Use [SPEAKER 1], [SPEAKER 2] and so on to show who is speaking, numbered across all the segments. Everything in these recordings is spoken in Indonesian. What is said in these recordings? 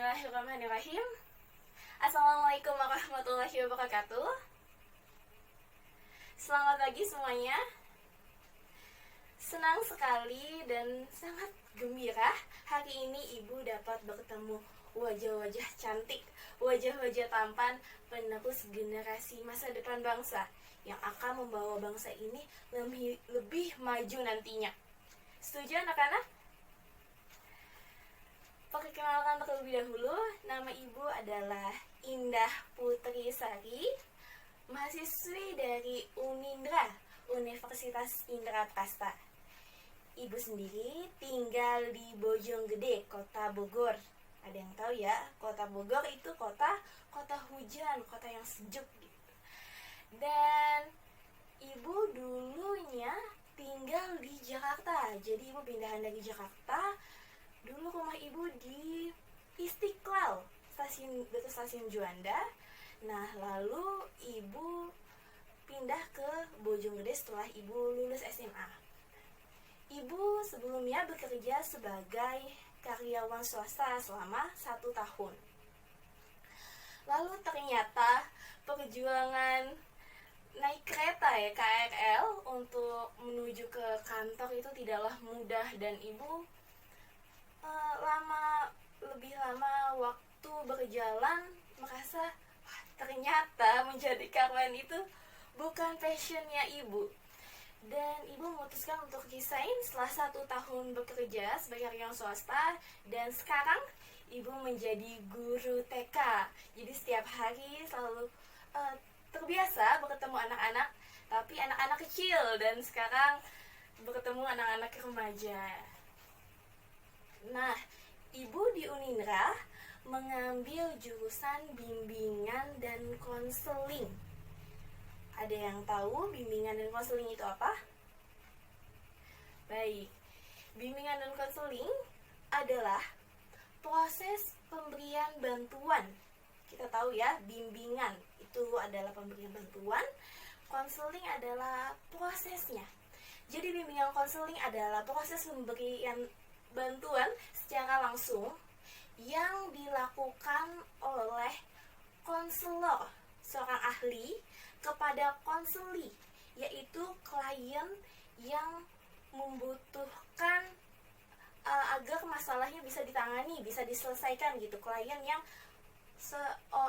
[SPEAKER 1] Bismillahirrahmanirrahim. Assalamualaikum warahmatullahi wabarakatuh. Selamat pagi semuanya. Senang sekali dan sangat gembira hari ini Ibu dapat bertemu wajah-wajah cantik, wajah-wajah tampan penerus generasi masa depan bangsa yang akan membawa bangsa ini lebih maju nantinya. Setuju anak-anak? Perkenalkan terlebih dahulu, nama Ibu adalah Indah Putri Sari, mahasiswi dari Unindra, Universitas Indraprasta. Ibu sendiri tinggal di Bojonggede, Kota Bogor. Ada yang tahu ya, Kota Bogor itu kota hujan, kota yang sejuk gitu. Dan Ibu dulunya tinggal di Jakarta. Jadi Ibu pindahan dari Jakarta. Dulu rumah Ibu di Istiqlal, dekat stasiun Juanda. Nah, lalu Ibu pindah ke Bojonggede setelah Ibu lulus SMA. Ibu sebelumnya bekerja sebagai karyawan swasta selama 1 tahun. Lalu ternyata perjuangan naik kereta ya, KRL, untuk menuju ke kantor itu tidaklah mudah. Dan Ibu lebih lama waktu berjalan merasa ternyata menjadi karyawan itu bukan passionnya Ibu. Dan Ibu memutuskan untuk resign setelah 1 tahun bekerja sebagai karyawan swasta. Dan sekarang Ibu menjadi guru TK. Jadi setiap hari selalu terbiasa bertemu anak-anak, tapi anak-anak kecil, dan sekarang bertemu anak-anak remaja. Nah, Ibu di Unindra mengambil jurusan bimbingan dan konseling. Ada yang tahu bimbingan dan konseling itu apa? Baik, bimbingan dan konseling adalah proses pemberian bantuan. Kita tahu ya, bimbingan itu adalah pemberian bantuan, konseling adalah prosesnya. Jadi bimbingan konseling adalah proses pemberian bantuan secara langsung yang dilakukan oleh konselor, seorang ahli, kepada konseli, yaitu klien yang membutuhkan agar masalahnya bisa ditangani, bisa diselesaikan gitu. Klien yang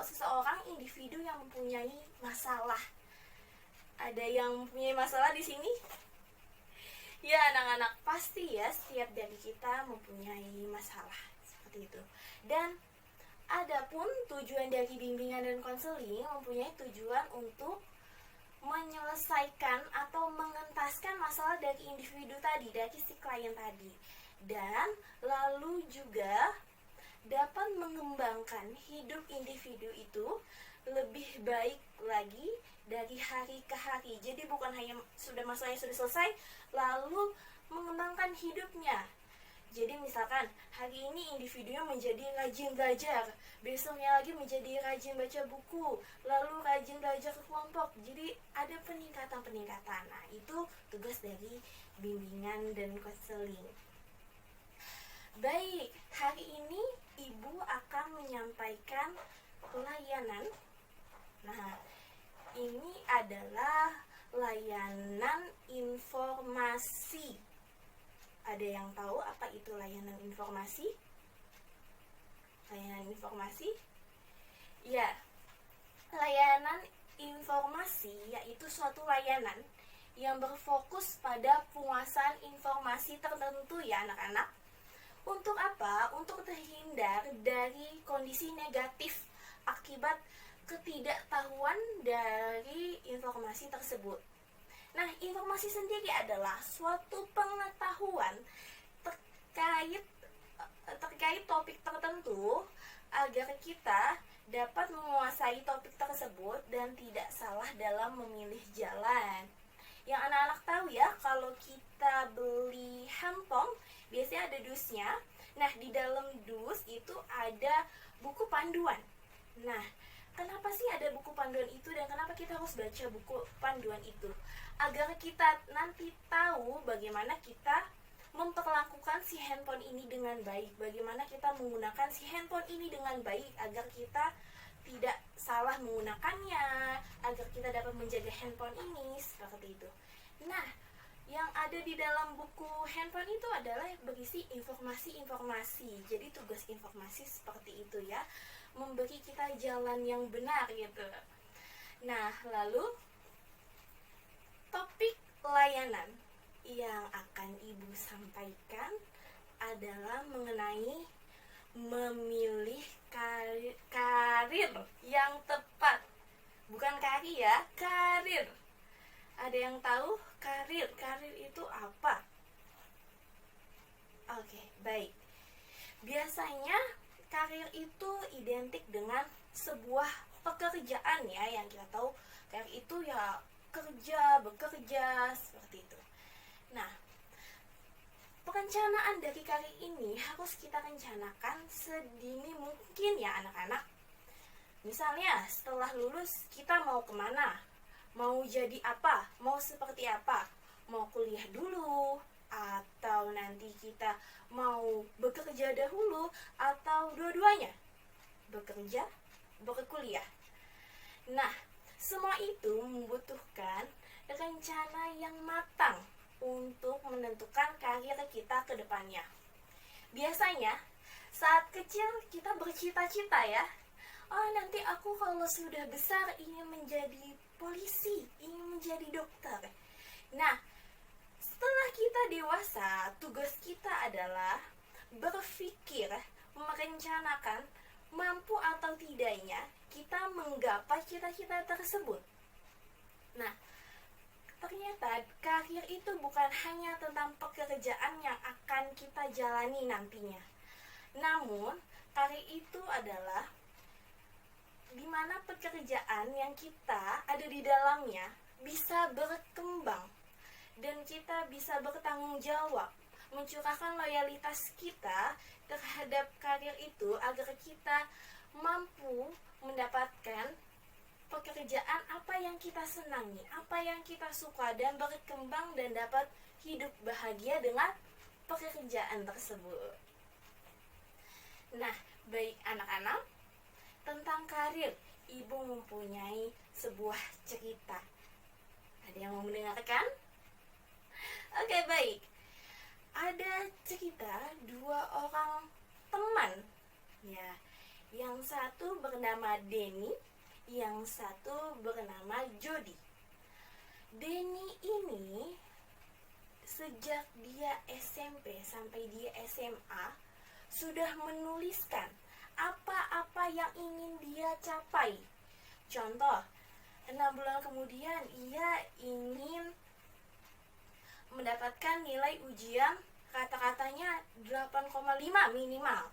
[SPEAKER 1] seseorang individu yang mempunyai masalah. Ada yang mempunyai masalah di sini? Ya, anak-anak, pasti ya setiap dari kita mempunyai masalah seperti itu. Dan adapun tujuan dari bimbingan dan konseling mempunyai tujuan untuk menyelesaikan atau mengentaskan masalah dari individu tadi, dari si klien tadi. Dan lalu juga dapat mengembangkan hidup individu itu lebih baik lagi dari hari ke hari. Jadi bukan hanya sudah masalahnya sudah selesai lalu mengembangkan hidupnya. Jadi misalkan hari ini individunya menjadi rajin belajar, besoknya lagi menjadi rajin baca buku, lalu rajin belajar ke kelompok. Jadi ada peningkatan. Nah, itu tugas dari bimbingan dan konseling. Baik, hari ini Ibu akan menyampaikan layanan. Nah, ini adalah layanan informasi. Ada yang tahu apa itu layanan informasi? Layanan informasi? Ya, layanan informasi yaitu suatu layanan yang berfokus pada penguasaan informasi tertentu ya anak-anak. Untuk apa? Untuk terhindar dari kondisi negatif akibat ketidaktahuan dari informasi tersebut. Nah, informasi sendiri adalah suatu pengetahuan terkait topik tertentu agar kita dapat menguasai topik tersebut dan tidak salah dalam memilih jalan. Yang anak-anak tahu ya, kalau kita beli handphone biasanya ada dusnya. Nah, di dalam dus itu ada buku panduan. Nah, kenapa sih ada buku panduan itu dan kenapa kita harus baca buku panduan itu? Agar kita nanti tahu bagaimana kita memperlakukan si handphone ini dengan baik. Bagaimana kita menggunakan si handphone ini dengan baik agar kita tidak salah menggunakannya, agar kita dapat menjaga handphone ini, seperti itu. Nah, yang ada di dalam buku handphone itu adalah berisi informasi-informasi. Jadi tugas informasi seperti itu ya, memberi kita jalan yang benar gitu. Nah, lalu topik layanan yang akan Ibu sampaikan adalah mengenai memilih karir yang tepat. Bukan kari ya, karir. Ada yang tahu karir itu apa? Oke, baik. Biasanya karir itu identik dengan sebuah pekerjaan ya, yang kita tahu karir itu ya bekerja seperti itu. Nah, perencanaan dari karir ini harus kita rencanakan sedini mungkin ya anak-anak. Misalnya setelah lulus kita mau kemana? Mau jadi apa? Mau seperti apa? Mau kuliah dulu? Atau nanti kita mau bekerja dahulu? Atau dua-duanya? Bekerja, berkuliah. Nah, semua itu membutuhkan rencana yang matang untuk menentukan karir kita ke depannya. Biasanya, saat kecil kita bercita-cita ya, nanti aku kalau sudah besar ingin menjadi polisi, ingin menjadi dokter. Nah, setelah kita dewasa, tugas kita adalah berpikir, merencanakan mampu atau tidaknya kita menggapai cita-cita tersebut. Nah, ternyata karir itu bukan hanya tentang pekerjaan yang akan kita jalani nantinya. Namun, karir itu adalah di mana pekerjaan yang kita ada di dalamnya bisa berkembang dan kita bisa bertanggung jawab, mencurahkan loyalitas kita terhadap karir itu agar kita mampu mendapatkan pekerjaan apa yang kita senangi, apa yang kita suka, dan berkembang dan dapat hidup bahagia dengan pekerjaan tersebut. Nah, baik anak-anak, tentang karir, Ibu mempunyai sebuah cerita. Ada yang mau mendengarkan? Oke, baik. Ada cerita dua orang teman, ya. Yang satu bernama Denny, yang satu bernama Jody. Denny ini sejak dia SMP sampai dia SMA sudah menuliskan apa-apa yang ingin dia capai. Contoh, 6 bulan kemudian ia ingin mendapatkan nilai ujian kata-katanya 8,5 minimal.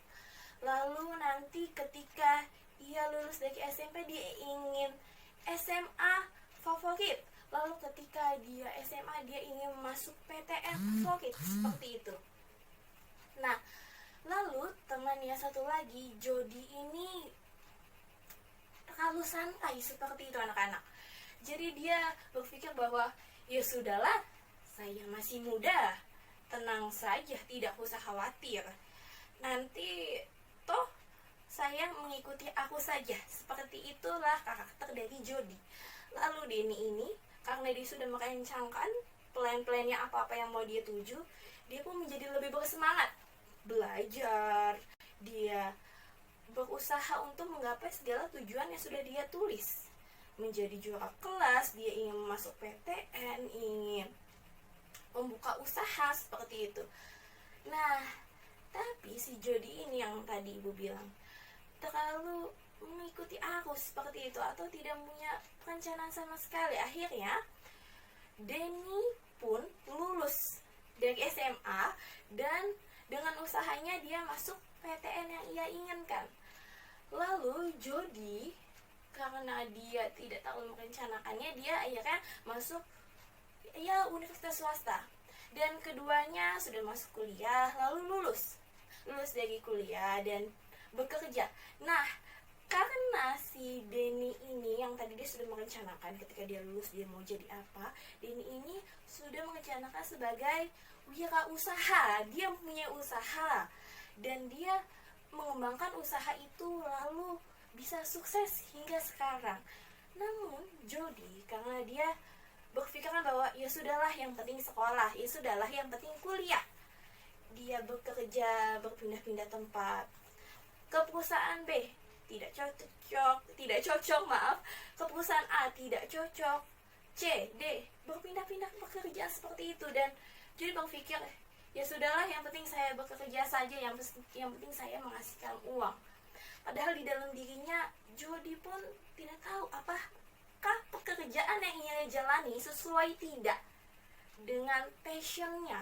[SPEAKER 1] Lalu nanti ketika ia lulus dari SMP dia ingin SMA favorit. Lalu ketika dia SMA dia ingin masuk PTN favorit, seperti itu. Nah, lalu temannya satu lagi, Jody ini terlalu santai seperti itu anak-anak. Jadi dia berpikir bahwa ya sudahlah, saya masih muda, tenang saja, tidak usah khawatir. Nanti toh saya mengikuti aku saja. Seperti itulah karakter dari Jody. Lalu Denny ini karena dia sudah merencanakan plan-plannya apa-apa yang mau dia tuju, dia pun menjadi lebih bersemangat belajar. Dia berusaha untuk menggapai segala tujuan yang sudah dia tulis. Menjadi juara kelas, dia ingin masuk PTN, ingin membuka usaha, seperti itu. Nah, tapi si Jody ini yang tadi Ibu bilang terlalu mengikuti arus seperti itu atau tidak punya perencanaan sama sekali. Akhirnya Denny pun lulus dari SMA dan dengan usahanya dia masuk PTN yang ia inginkan. Lalu Jody karena dia tidak tahu merencanakannya, dia akhirnya masuk universitas swasta. Dan keduanya sudah masuk kuliah, lalu lulus dari kuliah dan bekerja. Nah, karena si Denny ini yang tadi dia sudah merencanakan ketika dia lulus dia mau jadi apa. Denny ini sudah merencanakan sebagai wirausaha, dia punya usaha dan dia mengembangkan usaha itu lalu bisa sukses hingga sekarang. Namun Jody karena dia berpikiran bahwa ya sudahlah yang penting sekolah, ya sudahlah yang penting kuliah, dia bekerja berpindah-pindah tempat ke perusahaan B tidak cocok maaf, ke perusahaan A tidak cocok, C, D berpindah-pindah pekerjaan seperti itu. Dan jadi berpikir ya sudahlah yang penting saya bekerja saja, yang penting saya menghasilkan uang. Padahal di dalam dirinya Jody pun tidak tahu apakah pekerjaan yang ia jalani sesuai tidak dengan passionnya,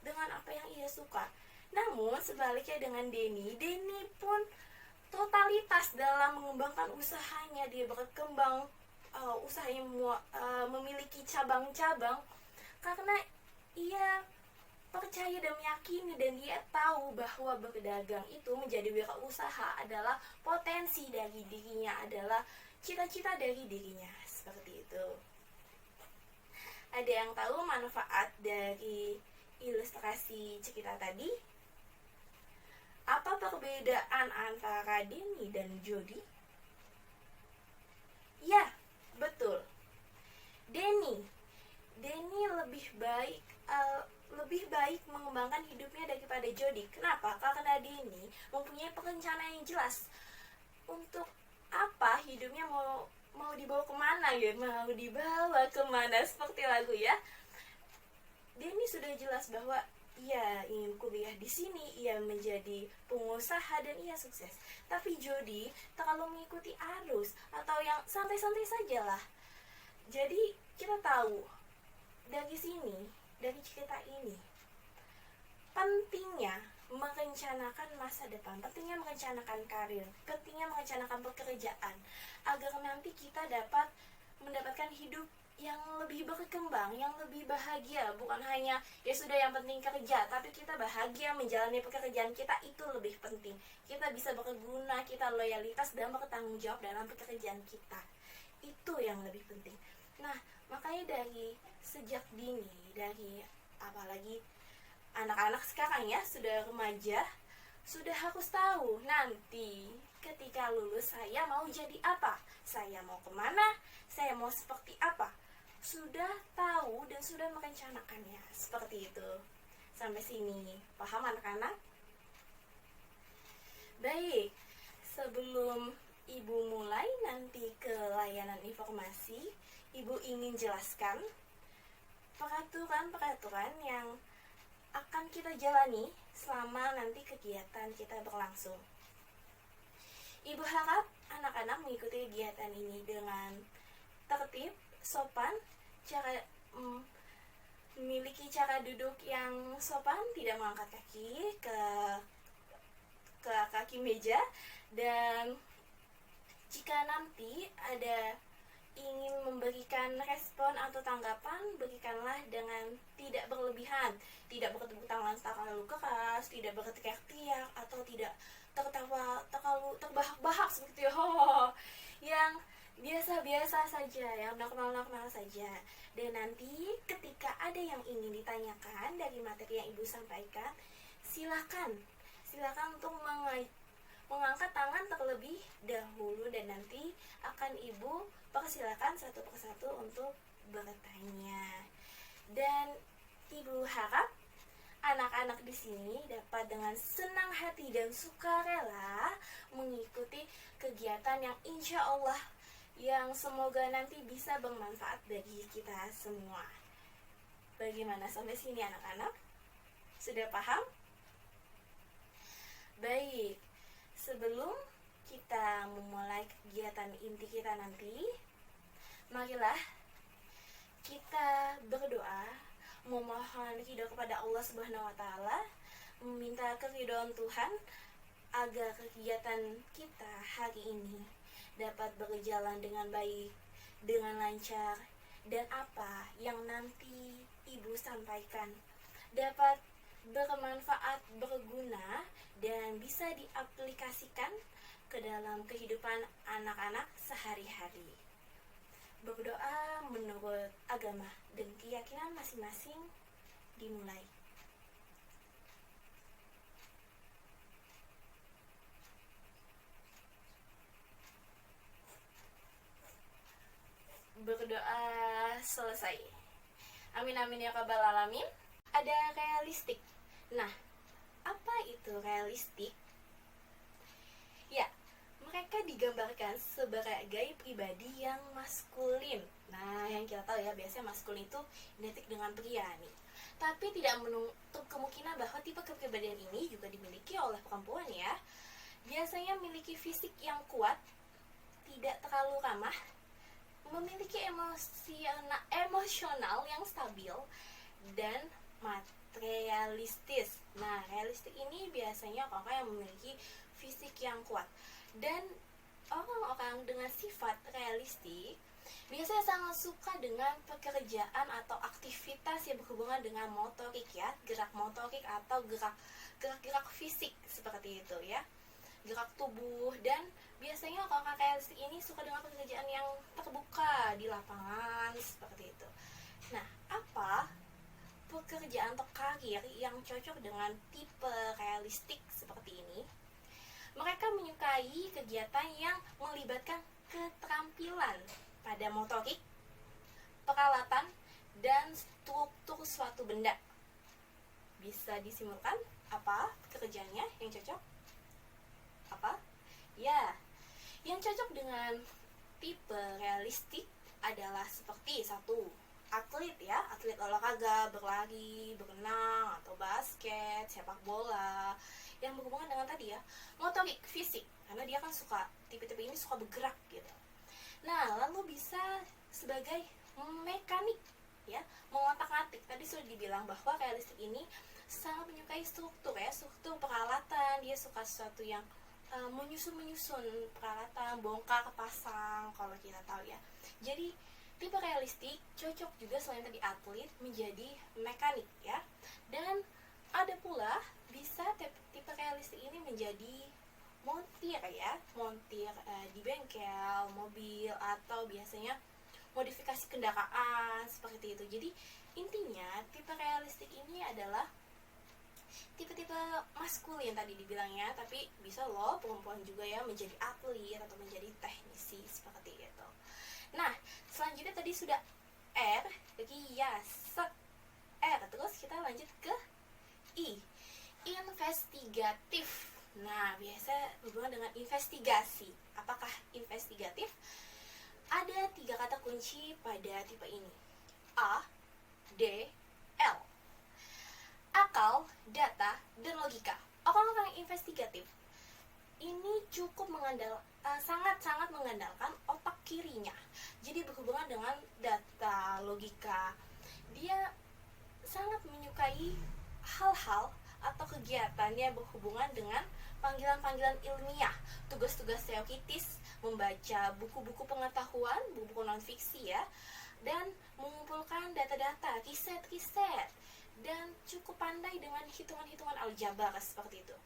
[SPEAKER 1] dengan apa yang ia suka. Namun sebaliknya dengan Denny pun totalitas dalam mengembangkan usahanya. Dia berkembang, usahanya memiliki cabang-cabang karena ia percaya dan meyakini dan dia tahu bahwa berdagang itu menjadi wirausaha adalah potensi dari dirinya, adalah cita-cita dari dirinya, seperti itu. Ada yang tahu manfaat dari ilustrasi cerita tadi? Apa perbedaan antara Denny dan Jody? Ya, betul. Denny lebih baik mengembangkan hidupnya daripada Jody. Kenapa? Karena Denny mempunyai perencanaan yang jelas untuk apa hidupnya mau dibawa kemana ya, mau dibawa kemana, seperti lagu ya. Denny sudah jelas bahwa ia ingin kuliah di sini, ia menjadi pengusaha dan ia sukses. Tapi Jody terlalu mengikuti arus atau yang santai-santai sajalah. Jadi kita tahu dari sini, dari cerita ini, pentingnya merencanakan masa depan, pentingnya merencanakan karir, pentingnya merencanakan pekerjaan agar nanti kita dapat mendapatkan hidup yang lebih berkembang, yang lebih bahagia. Bukan hanya ya sudah yang penting kerja, tapi kita bahagia menjalani pekerjaan kita, itu lebih penting. Kita bisa berguna, kita loyalitas dan bertanggung jawab dalam pekerjaan kita, itu yang lebih penting. Nah, makanya dari sejak dini, dari apalagi anak-anak sekarang ya, sudah remaja, sudah harus tahu nanti ketika lulus saya mau jadi apa, saya mau kemana, saya mau seperti apa. Sudah tahu dan sudah merencanakannya, seperti itu. Sampai sini paham anak-anak? Baik, sebelum Ibu mulai nanti ke layanan informasi, Ibu ingin jelaskan peraturan-peraturan yang akan kita jalani selama nanti kegiatan kita berlangsung. Ibu harap anak-anak mengikuti kegiatan ini dengan tertib, sopan, memiliki cara duduk yang sopan, tidak mengangkat kaki ke kaki meja, dan jika nanti ada ingin memberikan respon atau tanggapan, berikanlah dengan tidak berlebihan, tidak bertepuk tangan terlalu keras, tidak berteriak-teriak, atau tidak tertawa terlalu terbahak-bahak seperti yang biasa-biasa saja, yang normal-normal saja. Dan nanti ketika ada yang ingin ditanyakan dari materi yang Ibu sampaikan, silakan untuk mengangkat tangan terlebih dahulu, dan nanti akan Ibu persilakan satu persatu untuk bertanya. Dan Ibu harap anak-anak di sini dapat dengan senang hati dan sukarela mengikuti kegiatan yang insya Allah, yang semoga nanti bisa bermanfaat bagi kita semua. Bagaimana sampai sini anak-anak? Sudah paham? Baik, sebelum kita memulai kegiatan inti kita nanti, marilah kita berdoa, memohon ridho kepada Allah Subhanahu wa Ta'ala, meminta keridhaan Tuhan agar kegiatan kita hari ini dapat berjalan dengan baik, dengan lancar, dan apa yang nanti Ibu sampaikan dapat bermanfaat, berguna, dan bisa diaplikasikan ke dalam kehidupan anak-anak sehari-hari. Berdoa menurut agama dan keyakinan masing-masing dimulai. Berdoa selesai. Amin amin ya rabbal alamin. Ada realistik. Nah, apa itu realistik? Ya, mereka digambarkan sebagai pribadi yang maskulin. Nah, yang kita tahu ya, biasanya maskulin itu identik dengan pria nih. Tapi tidak menutup kemungkinan bahwa tipe kepribadian ini juga dimiliki oleh perempuan ya. Biasanya memiliki fisik yang kuat, tidak terlalu ramah, memiliki emosional yang stabil, dan materialistis. Nah, realistik ini biasanya orang yang memiliki fisik yang kuat. Dan orang-orang dengan sifat realistik biasanya sangat suka dengan pekerjaan atau aktivitas yang berhubungan dengan motorik ya, gerak motorik atau gerak fisik seperti itu ya, gerak tubuh. Dan biasanya orang-orang realistik ini suka dengan pekerjaan yang terbuka di lapangan seperti itu. Nah, apa pekerjaan atau karir yang cocok dengan tipe realistik seperti ini? Mereka menyukai kegiatan yang melibatkan keterampilan pada motorik, peralatan, dan struktur suatu benda. Bisa disimpulkan apa pekerjaannya yang cocok? Apa? Ya, yang cocok dengan tipe realistik adalah seperti satu, atlet ya, atlet olahraga, berlari, berenang, atau basket, sepak bola, yang berhubungan dengan tadi ya, motorik, fisik, karena dia kan suka, tipe-tipe ini suka bergerak gitu. Nah, lalu bisa sebagai mekanik ya, mengotak-atik. Tadi sudah dibilang bahwa realistik ini sangat menyukai struktur ya, struktur peralatan. Dia suka sesuatu yang menyusun peralatan, bongkar pasang kalau kita tahu ya. Jadi tipe realistik cocok juga selain tadi atlet menjadi mekanik ya. Dan ada pula bisa tipe realistik ini menjadi montir ya, montir di bengkel, mobil, atau biasanya modifikasi kendaraan seperti itu. Jadi intinya tipe realistik ini adalah tipe-tipe maskulin tadi dibilangnya, tapi bisa loh perempuan juga ya menjadi atlet atau menjadi teknisi seperti itu. Nah, selanjutnya tadi sudah R, riaset R, terus kita lanjut ke I, investigatif. Nah, biasa berhubungan dengan investigasi. Apakah investigatif? Ada 3 kata kunci pada tipe ini. A, D, L. Akal, data, dan logika. Orang-orang investigatif ini cukup sangat-sangat mengandalkan otak kirinya. Jadi berhubungan dengan data, logika. Dia sangat menyukai hal-hal atau kegiatan yang berhubungan dengan panggilan-panggilan ilmiah, tugas-tugas teoritis, membaca buku-buku pengetahuan, buku-buku non-fiksi ya, dan mengumpulkan data-data, riset-riset, dan cukup pandai dengan hitungan-hitungan aljabar seperti itu.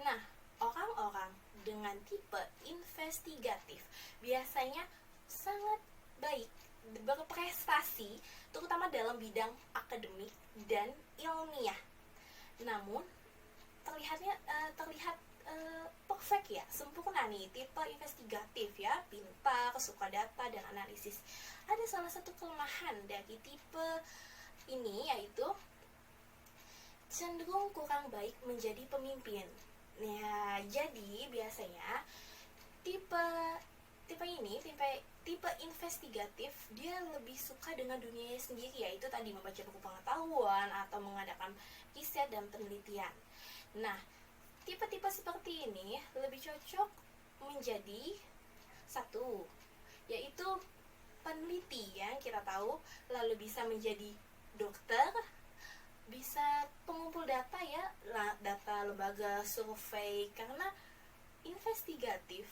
[SPEAKER 1] Nah, orang-orang dengan tipe investigatif biasanya sangat baik berprestasi, terutama dalam bidang akademik dan ilmiah. Namun terlihat perfect ya, sempurna nih tipe investigatif ya, pintar, suka data dan analisis. Ada salah satu kelemahan dari tipe ini, yaitu cenderung kurang baik menjadi pemimpin. Nah, jadi biasanya tipe investigatif dia lebih suka dengan dunianya sendiri, yaitu tadi membaca buku pengetahuan atau mengadakan riset dan penelitian. Nah, tipe-tipe seperti ini lebih cocok menjadi satu, yaitu peneliti yang kita tahu, lalu bisa menjadi dokter, bisa pengumpul data ya, data lembaga survei, karena investigatif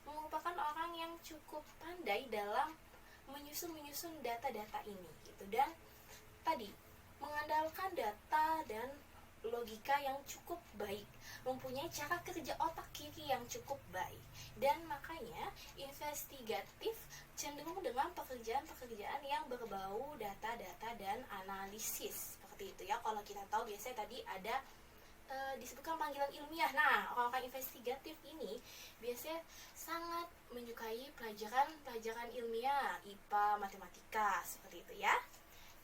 [SPEAKER 1] merupakan orang yang cukup pandai dalam menyusun data-data ini gitu. Dan tadi mengandalkan data dan logika yang cukup baik, mempunyai cara kerja otak kiri yang cukup baik, dan makanya investigatif cenderung dengan pekerjaan-pekerjaan yang berbau data-data dan analisis seperti itu ya. Kalau kita tahu biasanya tadi ada disebutkan panggilan ilmiah. Nah, orang-orang investigatif ini biasanya sangat menyukai pelajaran ilmiah, IPA, matematika, seperti itu ya.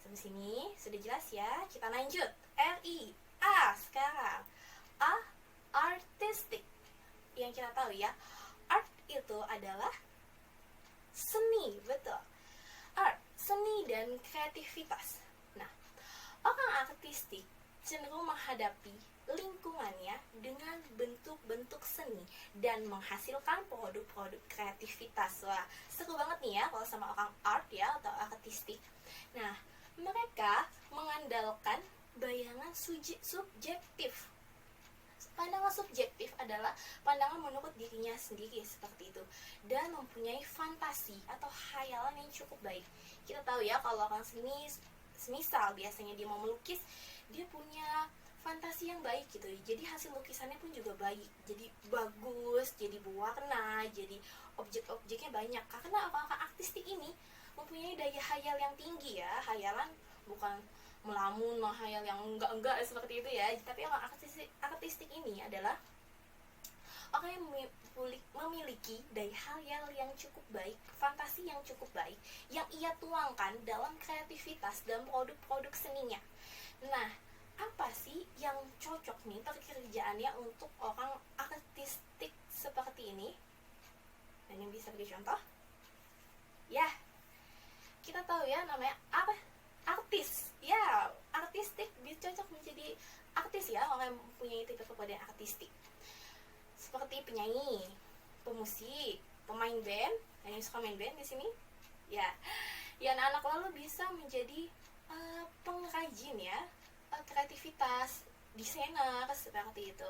[SPEAKER 1] Sampai sini sudah jelas ya. Kita lanjut. R-I-A sekarang. A, artistic. Yang kita tahu ya, art itu adalah seni, betul. Art, seni dan kreativitas. Nah, orang artistik cenderung menghadapi lingkungannya dengan bentuk-bentuk seni dan menghasilkan produk-produk kreativitas. Wah, seru banget nih ya kalau sama orang art ya atau artistik. Nah, mereka mengandalkan bayangan subjektif. Pandangan subjektif adalah pandangan menurut dirinya sendiri seperti itu, dan mempunyai fantasi atau khayalan yang cukup baik. Kita tahu ya kalau orang seni, semisal biasanya dia mau melukis, dia punya fantasi yang baik gitu, jadi hasil lukisannya pun juga baik, jadi bagus, jadi berwarna, jadi objek-objeknya banyak. Karena orang-orang artistik ini mempunyai daya khayal yang tinggi ya. Khayalan bukan melamun, menghayal yang enggak seperti itu ya, tapi orang artistik ini adalah orang yang memiliki daya khayal yang cukup baik, fantasi yang cukup baik, yang ia tuangkan dalam kreativitas dan produk-produk seninya. Nah, apa sih yang cocok nih pekerjaannya untuk orang artistik seperti ini? Dan yang bisa beri contoh? Ya, kita tahu ya namanya apa? Artis. Ya, artistik cocok menjadi artis ya, orang yang mempunyai tipe kepribadian artistik. Seperti penyanyi, pemusik, pemain band, yang suka main band di sini. Ya, anak-anak lalu bisa menjadi pengrajin ya, kreativitas, desainer seperti itu,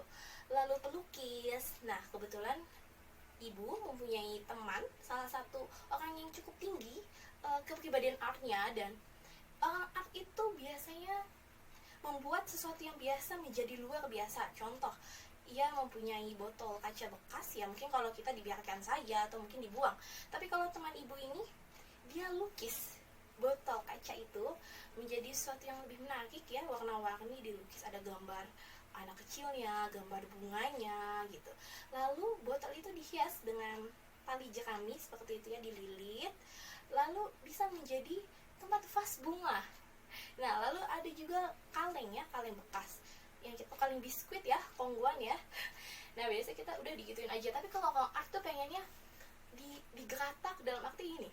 [SPEAKER 1] lalu pelukis. Nah, kebetulan ibu mempunyai teman, salah satu orang yang cukup tinggi kepribadian artnya, dan orang art itu biasanya membuat sesuatu yang biasa menjadi luar biasa. Contoh, ia mempunyai botol kaca bekas ya, mungkin kalau kita dibiarkan saja atau mungkin dibuang, tapi kalau teman ibu ini, dia lukis botol kaca itu menjadi sesuatu yang lebih menarik ya, warna-warni dilukis, ada gambar anak kecilnya, gambar bunganya gitu. Lalu botol itu dihias dengan tali jerami seperti itu ya, dililit, lalu bisa menjadi tempat vas bunga. Nah, lalu ada juga kaleng ya, kaleng bekas yang kita, kaleng biskuit ya, kongguan ya. Nah, biasanya kita udah digituin aja, tapi kalau art tuh pengennya digeratak dalam arti ini,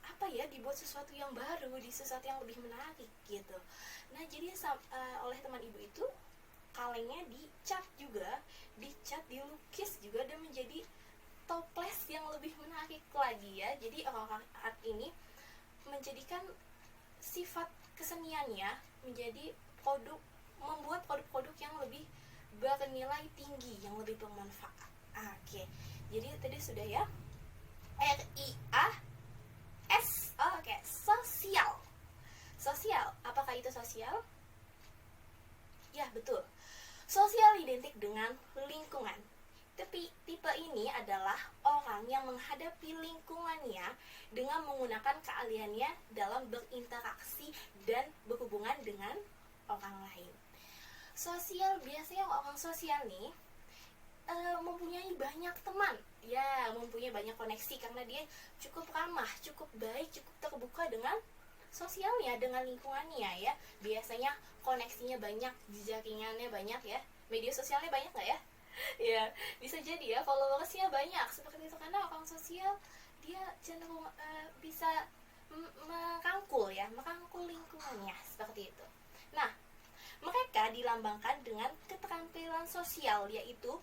[SPEAKER 1] apa ya, dibuat sesuatu yang baru, di sesuatu yang lebih menarik gitu. Nah, jadi oleh teman ibu itu, kalengnya dicat juga, dilukis juga, dan menjadi toples yang lebih menarik lagi ya. Jadi orang art ini menjadikan sifat keseniannya menjadi membuat produk-produk yang lebih bernilai tinggi, yang lebih bermanfaat. Oke, jadi tadi sudah ya, RIAS. Oke, sosial. Apakah itu sosial? Ya, betul. Sosial identik dengan lingkungan. Tapi tipe ini adalah orang yang menghadapi lingkungannya dengan menggunakan keahliannya dalam berinteraksi dan berhubungan dengan orang lain. Sosial, biasanya orang sosial nih mempunyai banyak teman ya, mempunyai banyak koneksi karena dia cukup ramah, cukup baik, cukup terbuka dengan sosialnya, dengan lingkungannya ya. Biasanya koneksinya banyak, jaringannya banyak ya, media sosialnya banyak nggak ya? Ya, bisa jadi ya followersnya banyak seperti itu, karena orang sosial dia cenderung bisa merangkul lingkungannya seperti itu. Nah, mereka dilambangkan dengan keterampilan sosial, yaitu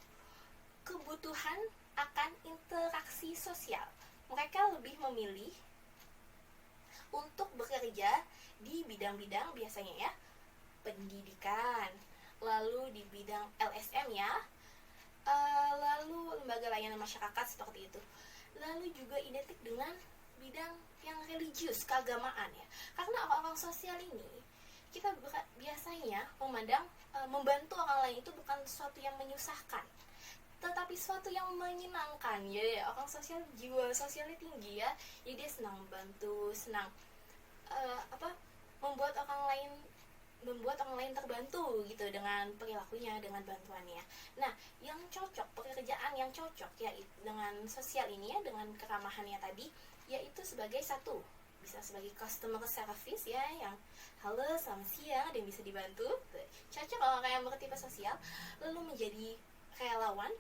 [SPEAKER 1] kebutuhan akan interaksi sosial. Mereka lebih memilih untuk bekerja di bidang-bidang biasanya ya, pendidikan, lalu di bidang LSM ya, lalu lembaga layanan masyarakat seperti itu. Lalu juga identik dengan bidang yang religius, keagamaan ya. Karena orang-orang sosial ini, kita biasanya memandang membantu orang lain itu bukan sesuatu yang menyusahkan, tetapi suatu yang menyenangkan. Jadi orang sosial, jiwa sosialnya tinggi ya, jadi dia senang membantu, senang apa, membuat orang lain terbantu gitu dengan perilakunya, dengan bantuannya. Nah, yang cocok, pekerjaan yang cocok ya dengan sosial ini ya, dengan keramahannya tadi, yaitu sebagai satu, bisa sebagai customer service ya, yang halo selamat siang, ada yang bisa dibantu, cocok orang yang bertipe sosial. Lalu menjadi relawan,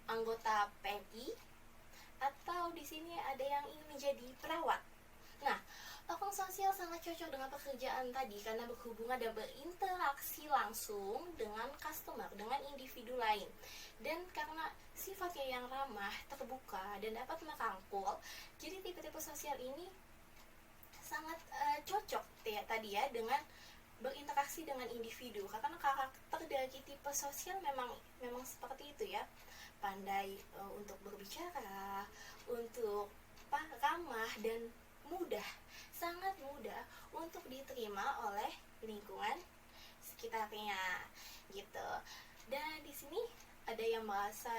[SPEAKER 1] anggota PNI, atau di sini ada yang ingin menjadi perawat. Nah, orang sosial sangat cocok dengan pekerjaan tadi karena berhubungan dan berinteraksi langsung dengan customer, dengan individu lain. Dan karena sifatnya yang ramah, terbuka, dan dapat merangkul, jadi tipe-tipe sosial ini sangat cocok ya tadi ya dengan berinteraksi dengan individu. Karena karakter dari tipe sosial memang seperti itu ya. Pandai untuk berbicara, untuk ramah dan mudah, sangat mudah untuk diterima oleh lingkungan sekitarnya gitu. Dan di sini ada yang merasa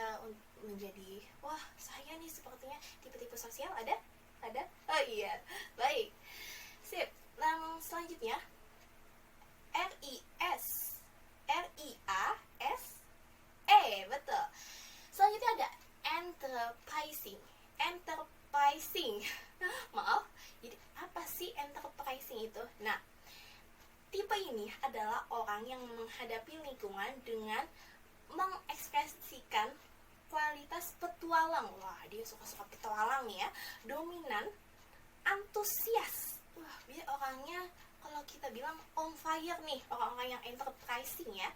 [SPEAKER 1] menjadi, wah saya nih sepertinya tipe-tipe sosial, ada? Oh iya, baik, sip. Selanjutnya RISE, betul. Selanjutnya ada enterprising. Maaf, jadi apa sih enterprising itu? Nah, tipe ini adalah orang yang menghadapi lingkungan dengan mengekspresikan kualitas petualang. Wah, dia suka petualang nih ya. Dominan, antusias. Wah, dia orangnya kalau kita bilang on fire nih, orang-orang yang enterprising ya.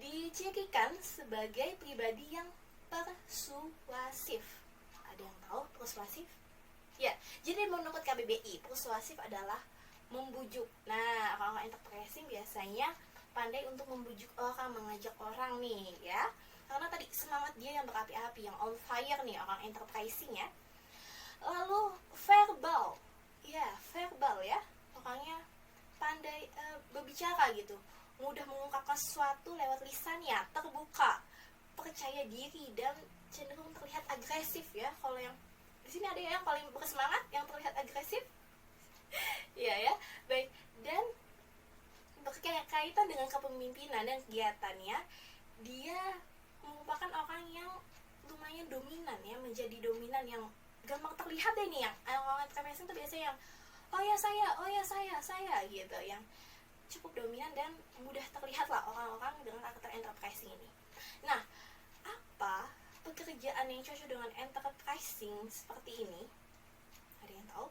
[SPEAKER 1] Dicirikan sebagai pribadi yang persuasif. Ada yang tahu persuasif? Ya, jadi menurut KBBI, persuasif adalah membujuk. Nah, orang-orang enterprising biasanya pandai untuk membujuk orang, mengajak orang nih ya. Karena tadi semangat dia yang berapi-api, yang on fire nih, orang enterprising ya. Lalu verbal ya, orangnya pandai berbicara gitu, mudah mengungkapkan sesuatu lewat lisannya, terbuka, percaya diri, dan cenderung terlihat agresif ya. Kalau yang di sini ada yang paling bersemangat, yang terlihat agresif. Iya ya, baik. Dan berkaitan dengan kepemimpinan dan kegiatannya, dia merupakan orang yang lumayan dominan ya, menjadi dominan yang gampang terlihat deh nih, yang orang enterprising itu biasanya yang oh ya saya gitu, yang cukup dominan dan mudah terlihat lah orang-orang dengan karakter enterprising ini. Nah, apa pekerjaan yang cocok dengan enterprising seperti ini? Ada yang tahu?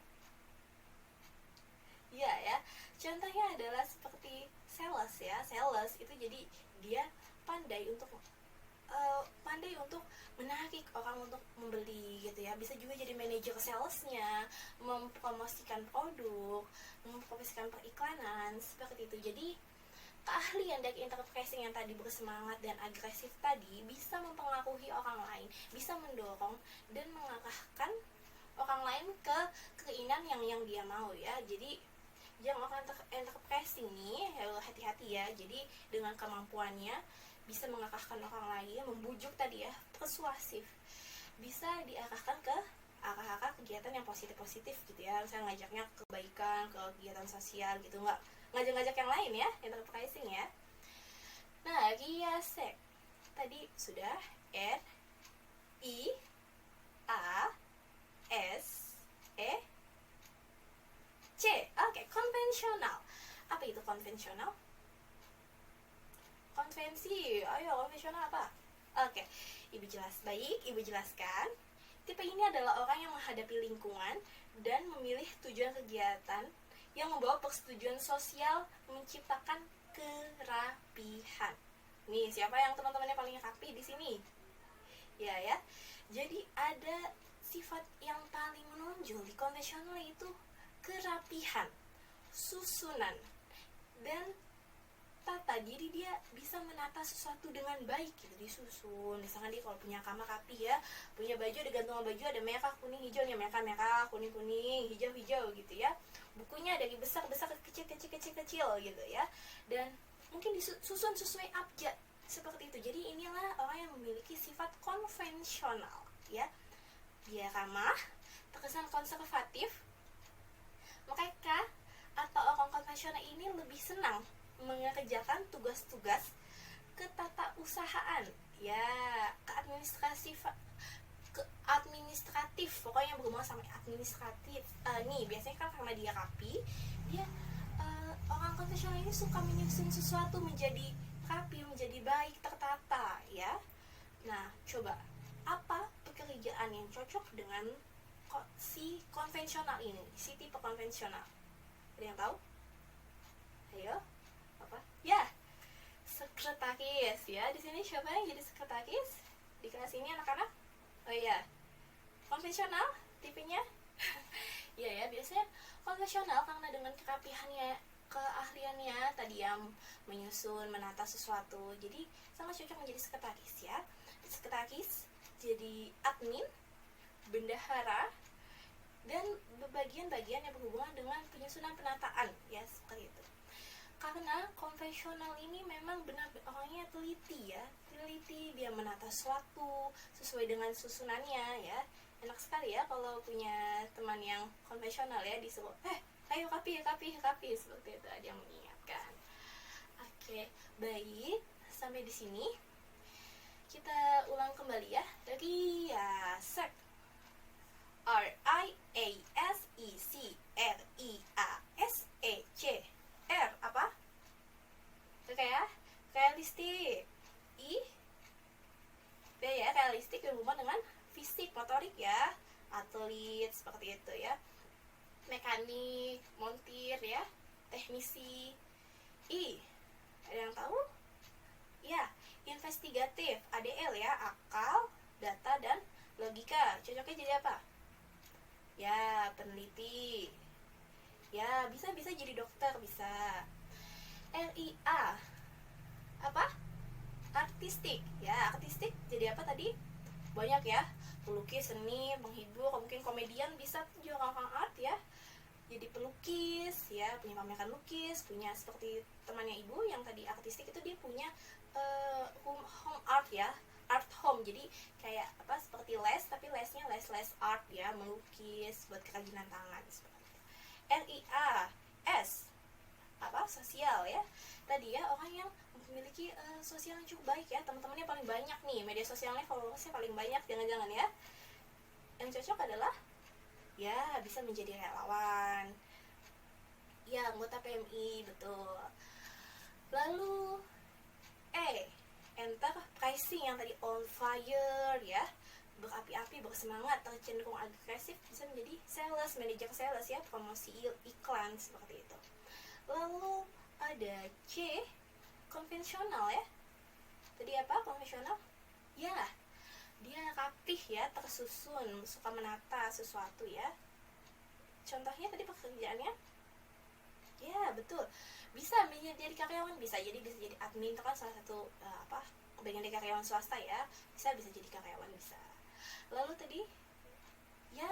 [SPEAKER 1] Ya, contohnya adalah seperti sales ya. Sales itu jadi dia pandai untuk menarik orang untuk membeli gitu ya. Bisa juga jadi manajer salesnya, mempromosikan produk, mempromosikan periklanan, seperti itu. Jadi keahlian dari enterprising yang tadi bersemangat dan agresif tadi bisa mempengaruhi orang lain, bisa mendorong dan mengarahkan orang lain ke keinginan yang dia mau ya. Jadi yang orang enterprising nih, hati-hati ya. Jadi dengan kemampuannya bisa mengarahkan orang lain, membujuk tadi ya, persuasif, bisa diarahkan ke arah-arah kegiatan yang positif-positif gitu ya. Misalnya ngajaknya ke kebaikan, ke kegiatan sosial gitu, nggak ngajak-ngajak yang lain ya, enterprising ya. Nah, RIASE tadi sudah, RIASE. Oke, konvensional. Apa itu konvensional? Konvensi, ayo konvensional apa? Oke, Ibu jelaskan. Tipe ini adalah orang yang menghadapi lingkungan dan memilih tujuan kegiatan yang membawa persetujuan sosial, menciptakan kerapihan. Nih, siapa yang teman-temannya paling rapi di sini? Ya. Jadi ada sifat yang paling menonjol di konvensional, itu kerapihan, susunan, dan tata diri. Dia bisa menata sesuatu dengan baik gitu, disusun. Misalkan dia kalau punya kamar rapi ya, punya baju, ada gantungan baju, ada merah, kuning, hijau, ya merah, kuning, hijau gitu ya. Bukunya dari besar ke kecil gitu ya. Dan mungkin disusun sesuai abjad. Seperti itu. Jadi inilah orang yang memiliki sifat konvensional, ya. Dia ramah, terkesan konservatif. Mereka atau orang konvensional ini lebih senang mengerjakan tugas-tugas ketatausahaan, ya, ke administratif, pokoknya berhubungan sama administratif. Nih biasanya kan karena dia rapi, dia orang konvensional ini suka menyusun sesuatu menjadi rapi, menjadi baik, tertata, ya. Nah, coba apa pekerjaan yang cocok dengan si konvensional ini, si tipe konvensional? Ada yang tahu? Ayo, apa? Ya, sekretaris, ya. Di sini siapa yang jadi sekretaris di kelas ini, anak-anak? Oh iya, konvensional tipenya. Ya, biasanya konvensional karena dengan kerapihannya, keahliannya tadi yang menyusun, menata sesuatu, jadi sangat cocok menjadi sekretaris, ya. Sekretaris jadi admin, bendahara, dan bagian-bagian yang berhubungan dengan penyusunan penataan, ya, seperti itu. Karena konvensional ini memang benar orangnya teliti, ya, teliti, dia menata sesuatu sesuai dengan susunannya, ya. Enak sekali ya kalau punya teman yang konvensional, ya, disuruh ayo rapi seperti itu, ada yang mengingatkan. Oke, baik, sampai di sini kita ulang kembali, ya. Riasek, RIASEC, R apa? Oke, ya, realistik. Ya, realistik berhubungan dengan fisik, motorik, ya, atlet, seperti itu, ya. Mekanik, montir, ya, teknisi. Ada yang tahu? Ya, investigatif, ADL, ya, akal, data, dan logika. Cocoknya jadi apa? Ya, peneliti. Ya, bisa jadi dokter, bisa. RIA apa? Artistik, ya. Artistik jadi apa tadi? Banyak, ya, pelukis, seni, menghibur, mungkin komedian bisa juga orang art, ya. Jadi pelukis, ya, punya pameran lukis, punya seperti temannya ibu yang tadi artistik itu, dia punya home art, ya, art home. Jadi kayak apa, seperti les, tapi lesnya les art, ya, melukis buat kerajinan tangan, seperti itu. RIA S apa, sosial, ya. Tadi, ya, orang yang memiliki sosial yang cukup baik, ya, teman-temannya paling banyak nih, media sosialnya followersnya paling banyak, jangan-jangan, ya. Yang cocok adalah, ya, bisa menjadi relawan, ya, anggota PMI, betul. Lalu enterprising, yang tadi on fire, ya, berapi-api, bersemangat, tercenderung agresif, bisa menjadi sales, manajer sales, ya, promosi iklan, seperti itu. Lalu ada C, konvensional, ya. Tadi apa konvensional? Ya, dia rapih, ya, tersusun, suka menata sesuatu, ya. Contohnya tadi pekerjaannya, ya, betul, bisa menjadi karyawan, bisa jadi admin, itu kan salah satu bagian dari karyawan swasta, ya. Bisa jadi karyawan, bisa. Lalu tadi, ya,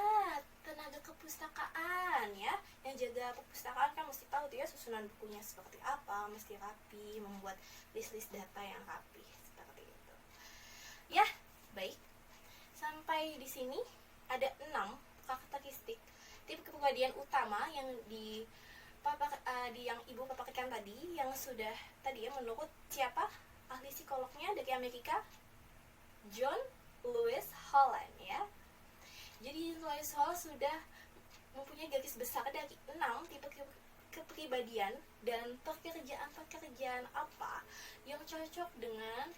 [SPEAKER 1] tenaga kepustakaan, ya, yang jaga perpustakaan kan mesti tahu tuh, ya, susunan bukunya seperti apa, mesti rapi, membuat list data yang rapi, seperti itu. Ya, baik, sampai di sini ada 6 karakteristik tipe kepribadian utama yang yang ibu paparkan tadi, yang sudah tadi, ya, menurut siapa ahli psikolognya dari Amerika, John Lewis Holland, ya. Jadi Lewis Holland sudah mempunyai garis besar dari 6 tipe kepribadian dan pekerjaan apa yang cocok dengan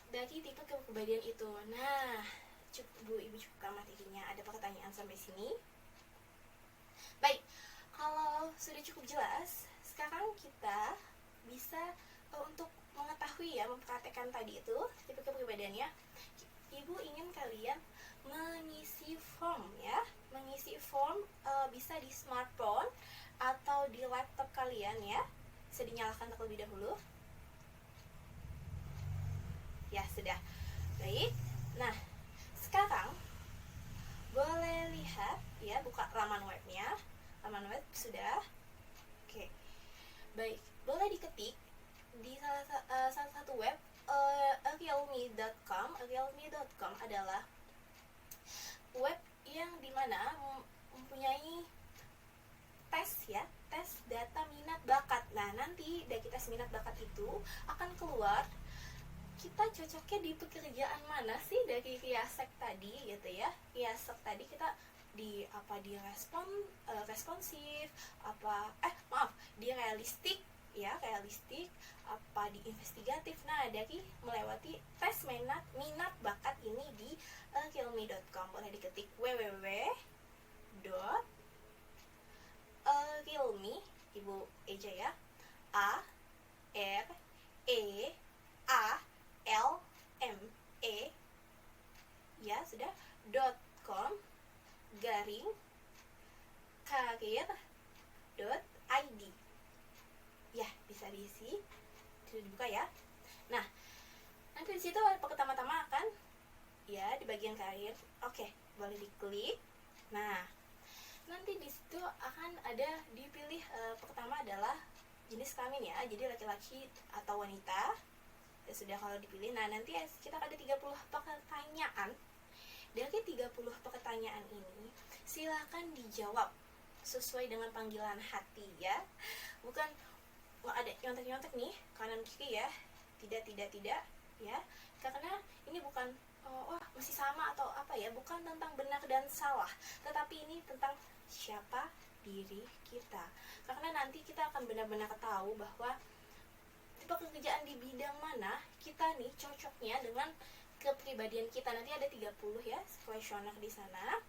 [SPEAKER 1] dari tipe kepribadian itu. Nah, ibu cukup materinya. Ada pertanyaan sampai sini? Baik, kalau sudah cukup jelas, sekarang kita bisa untuk mengetahui, ya, mempraktekkan tadi itu tipe kepribadiannya. Ibu ingin kalian mengisi form, ya, mengisi form bisa di smartphone atau di laptop kalian, ya. Bisa dinyalakan terlebih dahulu. Ya, sudah. Baik. Nah, sekarang boleh lihat, ya, buka laman webnya. Laman web sudah. Oke. Baik, boleh diketik di salah satu web realme.com adalah web yang dimana mempunyai tes data minat bakat. Nah, nanti dari tes minat bakat itu akan keluar kita cocoknya di pekerjaan mana sih dari Riasek tadi gitu ya. Riasek tadi kita di responsif, di realistik apa di investigatif. Nah, dari melewati tes minat bakat ini di realme.com. Boleh diketik www.realme, Ibu Eja ya, AREALME ya sudah .com garing karir.id ya, bisa diisi, sudah dibuka ya. Nah, nanti di situ pertama-tama akan ya di bagian karir. Oke, boleh diklik. Nah, nanti di situ akan ada dipilih pertama adalah jenis kelamin ya, jadi laki-laki atau wanita. Ya sudah, kalau dipilih. Nah, nanti kita ada 30 pertanyaan. Dari 30 pertanyaan ini silakan dijawab sesuai dengan panggilan hati ya. Bukan ada nyontek-nyontek nih kanan kiri ya. Tidak ya. Karena ini bukan masih sama atau apa ya, bukan tentang benar dan salah, tetapi ini tentang siapa diri kita. Karena nanti kita akan benar-benar tahu bahwa pekerjaan di bidang mana kita nih cocoknya dengan kepribadian kita. Nanti ada 30 ya kuesioner di sana.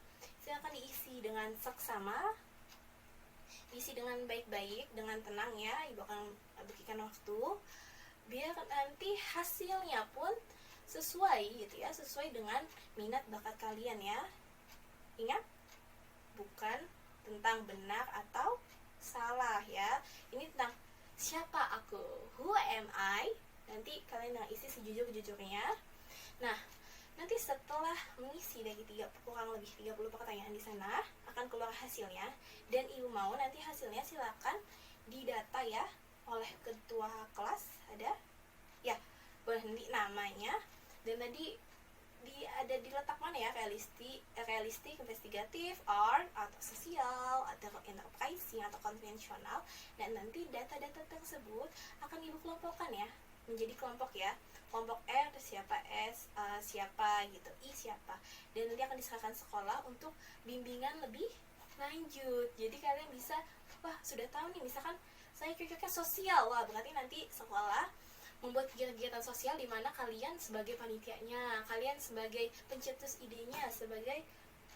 [SPEAKER 1] Silakan diisi dengan seksama, diisi dengan baik-baik, dengan tenang ya. Ibu akan berikan waktu biar nanti hasilnya pun sesuai gitu ya, sesuai dengan minat bakat kalian ya. Ingat, bukan tentang benar atau salah ya. Ini tentang siapa aku, who am I. Nanti kalian isi sejujur-jujurnya. Nah, nanti setelah mengisi dari kurang lebih 30 pertanyaan di sana akan keluar hasilnya, dan ibu mau nanti hasilnya silakan didata ya oleh ketua kelas. Ada ya, boleh nanti namanya, dan tadi ada diletak mana ya, realistik, investigatif, art atau sosial atau enterprising atau konvensional. Dan nanti data-data tersebut akan ibu kelompokkan ya menjadi kelompok ya. Kelompok R siapa, S siapa gitu, I siapa, dan nanti akan diserahkan sekolah untuk bimbingan lebih lanjut. Jadi kalian bisa, wah sudah tahu nih, misalkan saya cocoknya sosial, wah berarti nanti sekolah membuat kegiatan sosial di mana kalian sebagai panitianya, kalian sebagai pencetus idenya, sebagai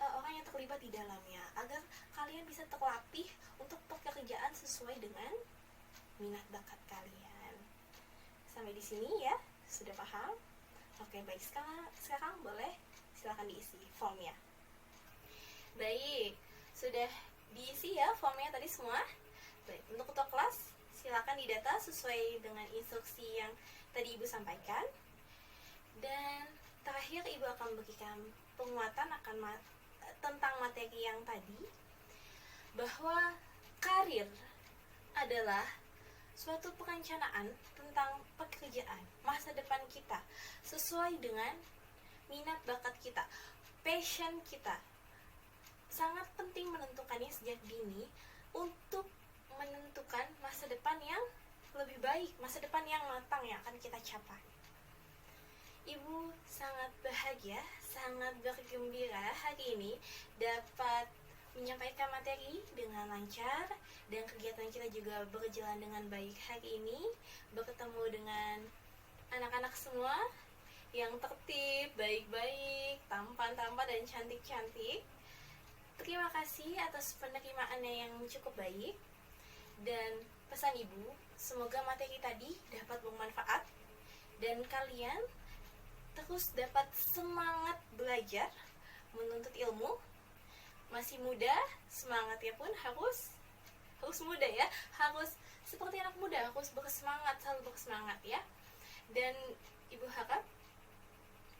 [SPEAKER 1] orang yang terlibat di dalamnya, agar kalian bisa terlatih untuk pekerjaan sesuai dengan minat bakat kalian. Sampai di sini ya, sudah paham? Oke, baik, sekarang boleh silakan diisi formnya. Baik, sudah diisi ya formnya tadi semua. Baik, untuk ketua kelas silakan didata sesuai dengan instruksi yang tadi ibu sampaikan. Dan terakhir ibu akan berikan penguatan tentang materi yang tadi, bahwa karir adalah suatu perencanaan tentang pekerjaan masa depan kita sesuai dengan minat bakat kita, passion kita. Sangat penting menentukannya sejak dini untuk menentukan masa depan yang lebih baik, masa depan yang matang yang akan kita capai. Ibu sangat bahagia, sangat bergembira hari ini dapat menyampaikan materi dengan lancar, dan kegiatan kita juga berjalan dengan baik hari ini. Bertemu dengan anak-anak semua yang tertib, baik-baik, tampan-tampan dan cantik-cantik. Terima kasih atas penerimaannya yang cukup baik. Dan pesan ibu, semoga materi tadi dapat bermanfaat dan kalian terus dapat semangat belajar, menuntut ilmu. Masih muda, semangatnya pun harus muda ya, harus seperti anak muda, harus bersemangat, selalu bersemangat ya. Dan ibu harap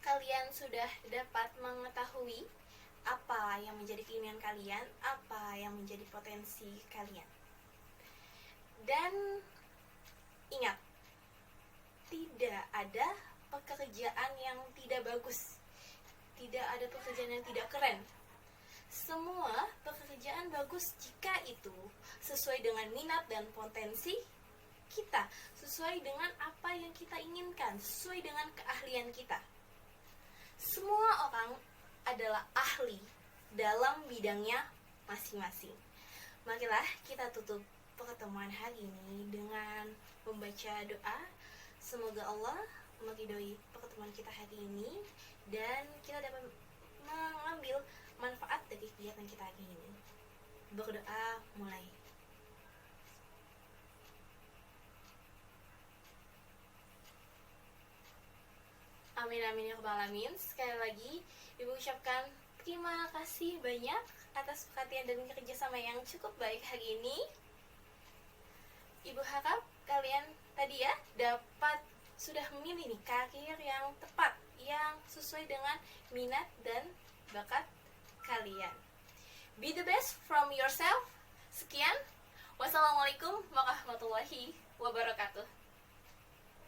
[SPEAKER 1] kalian sudah dapat mengetahui apa yang menjadi keinginan kalian, apa yang menjadi potensi kalian. Dan ingat, tidak ada pekerjaan yang tidak bagus. Tidak ada pekerjaan yang tidak keren. Semua pekerjaan bagus jika itu sesuai dengan minat dan potensi kita, sesuai dengan apa yang kita inginkan, sesuai dengan keahlian kita. Semua orang adalah ahli dalam bidangnya masing-masing. Marilah kita tutup pertemuan hari ini dengan membaca doa. Semoga Allah meridhoi pertemuan kita hari ini dan kita dapat mengambil manfaat dari kegiatan kita hari ini. Berdoa mulai. Amin amin ya rabbal alamin. Sekali lagi Ibu ucapkan terima kasih banyak atas perhatian dan kerjasama yang cukup baik hari ini. Ibu harap kalian tadi ya dapat sudah memilih nih karir yang tepat, yang sesuai dengan minat dan bakat kalian. Be the best from yourself. Sekian. Wassalamualaikum warahmatullahi wabarakatuh.